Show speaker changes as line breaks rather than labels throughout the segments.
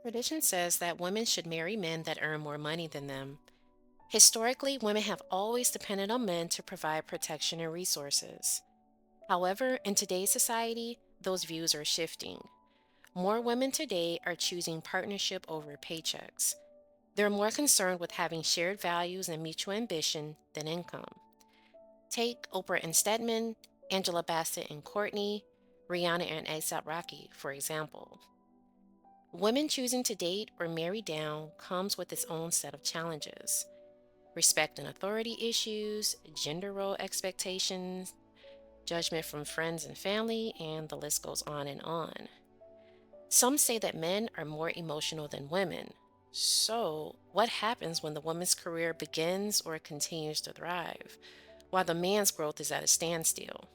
Tradition says that women should marry men that earn more money than them. Historically, women have always depended on men to provide protection and resources. However, in today's society, those views are shifting. More women today are choosing partnership over paychecks. They're more concerned with having shared values and mutual ambition than income. Take Oprah and Stedman, Angela Bassett and Courtney, Rihanna and ASAP Rocky, for example. Women choosing to date or marry down comes with its own set of challenges. Respect and authority issues, gender role expectations, judgment from friends and family, and the list goes on and on. Some say that men are more emotional than women. So, what happens when the woman's career begins or continues to thrive, while the man's growth is at a standstill?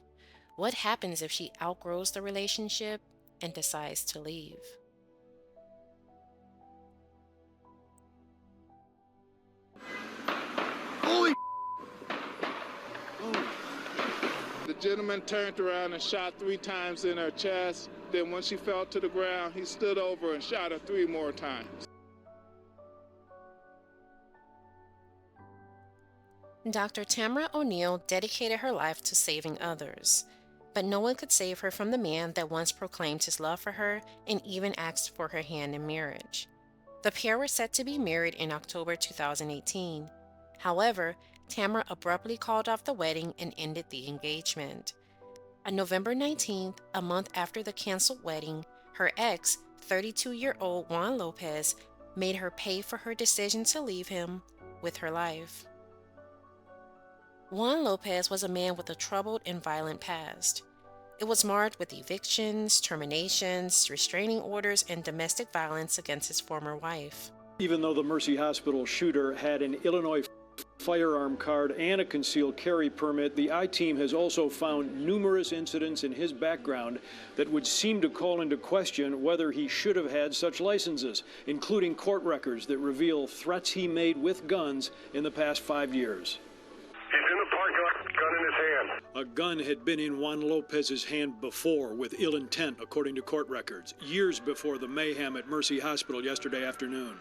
What happens if she outgrows the relationship and decides to leave?
Holy The gentleman turned around and shot 3 times in her chest. Then when she fell to the ground, he stood over and shot her 3 more times.
Dr. Tamara O'Neal dedicated her life to saving others, but no one could save her from the man that once proclaimed his love for her and even asked for her hand in marriage. The pair were set to be married in October 2018. However, Tamara abruptly called off the wedding and ended the engagement. On November 19th, a month after the canceled wedding, her ex, 32-year-old Juan Lopez, made her pay for her decision to leave him with her life. Juan Lopez was a man with a troubled and violent past. It was marred with evictions, terminations, restraining orders, and domestic violence against his former wife.
Even though the Mercy Hospital shooter had an Illinois firearm card and a concealed carry permit, the I-team has also found numerous incidents in his background that would seem to call into question whether he should have had such licenses, including court records that reveal threats he made with guns in the past 5 years.
He's in the parking lot, gun in his hand.
A gun had been in Juan Lopez's hand before with ill intent, according to court records, years before the mayhem at Mercy Hospital yesterday afternoon.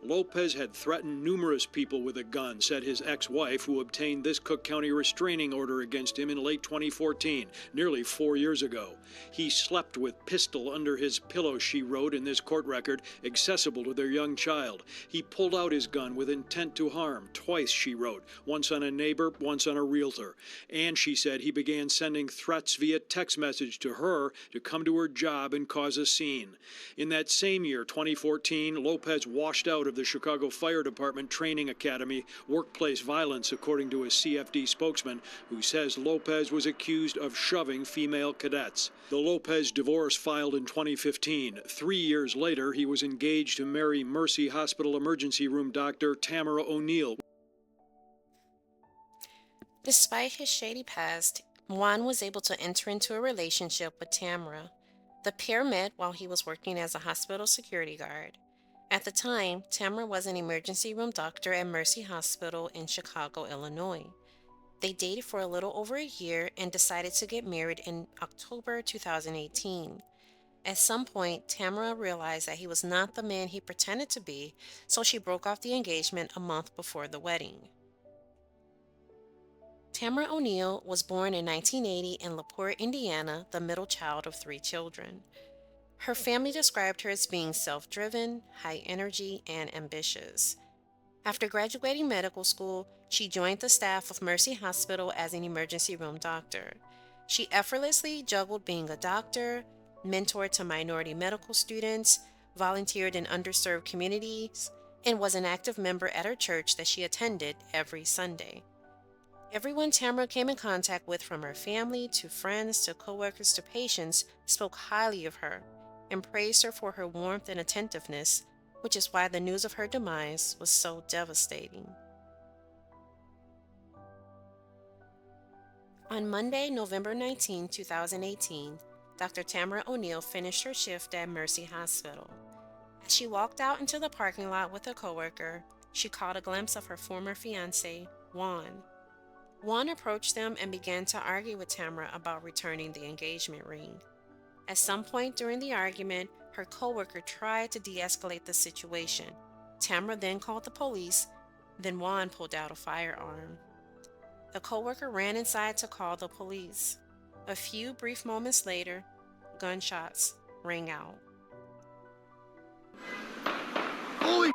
Lopez had threatened numerous people with a gun, said his ex-wife, who obtained this Cook County restraining order against him in late 2014, nearly 4 years ago. He slept with pistol under his pillow, she wrote in this court record, accessible to their young child. He pulled out his gun with intent to harm, twice, she wrote, once on a neighbor, once on a realtor. And she said he began sending threats via text message to her to come to her job and cause a scene. In that same year, 2014, Lopez washed out of the Chicago Fire Department Training Academy workplace violence, according to a CFD spokesman who says Lopez was accused of shoving female cadets. The Lopez divorce filed in 2015. 3 years later, he was engaged to marry Mercy Hospital emergency room doctor Tamara O'Neal.
Despite his shady past, Juan was able to enter into a relationship with Tamara. The pair met while he was working as a hospital security guard. At the time, Tamara was an emergency room doctor at Mercy Hospital in Chicago, Illinois. They dated for a little over a year and decided to get married in October 2018. At some point, Tamara realized that he was not the man he pretended to be, so she broke off the engagement a month before the wedding. Tamara O'Neal was born in 1980 in LaPorte, Indiana, the middle child of 3 children. Her family described her as being self-driven, high energy, and ambitious. After graduating medical school, she joined the staff of Mercy Hospital as an emergency room doctor. She effortlessly juggled being a doctor, mentored to minority medical students, volunteered in underserved communities, and was an active member at her church that she attended every Sunday. Everyone Tamara came in contact with, from her family to friends to coworkers to patients, spoke highly of her and praised her for her warmth and attentiveness, which is why the news of her demise was so devastating. On Monday, November 19, 2018, Dr. Tamara O'Neal finished her shift at Mercy Hospital. As she walked out into the parking lot with a coworker, she caught a glimpse of her former fiancé, Juan. Juan approached them and began to argue with Tamara about returning the engagement ring. At some point during the argument, Her coworker tried to de-escalate the situation. Tamara then called the police, then Juan pulled out a firearm. The coworker ran inside to call the police. A few brief moments later, gunshots rang out.
Holy!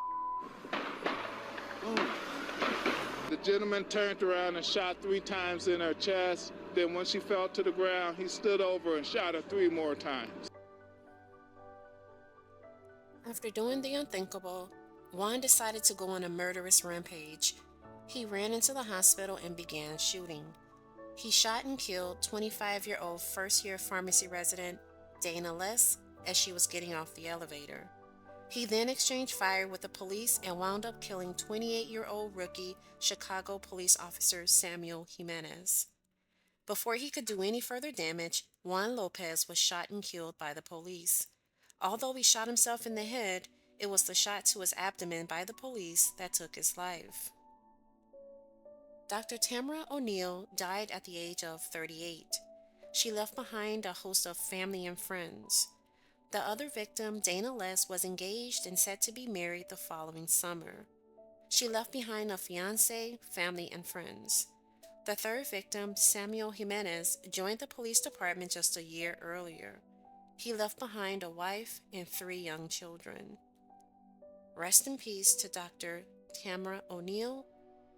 The gentleman turned around and shot 3 times in her chest. Then when she fell to the ground, he stood over and shot her 3 more times.
After doing the unthinkable, Juan decided to go on a murderous rampage. He ran into the hospital and began shooting. He shot and killed 25-year-old first-year pharmacy resident Dana Les as she was getting off the elevator. He then exchanged fire with the police and wound up killing 28-year-old rookie Chicago police officer Samuel Jimenez. Before he could do any further damage, Juan Lopez was shot and killed by the police. Although he shot himself in the head, it was the shot to his abdomen by the police that took his life. Dr. Tamara O'Neal died at the age of 38. She left behind a host of family and friends. The other victim, Dana Les, was engaged and set to be married the following summer. She left behind a fiancé, family, and friends. The third victim, Samuel Jimenez, joined the police department just a year earlier. He left behind a wife and 3 young children. Rest in peace to Dr. Tamara O'Neal,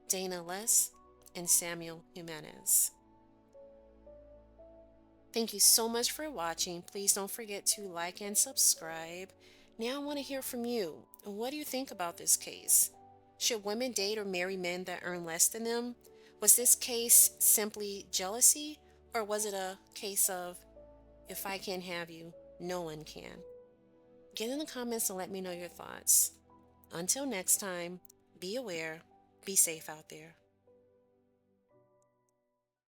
Dana Les, and Samuel Jimenez. Thank you so much for watching. Please don't forget to like and subscribe. Now I want to hear from you. What do you think about this case? Should women date or marry men that earn less than them? Was this case simply jealousy, or was it a case of, if I can't have you, no one can? Get in the comments and let me know your thoughts. Until next time, be aware, be safe out there.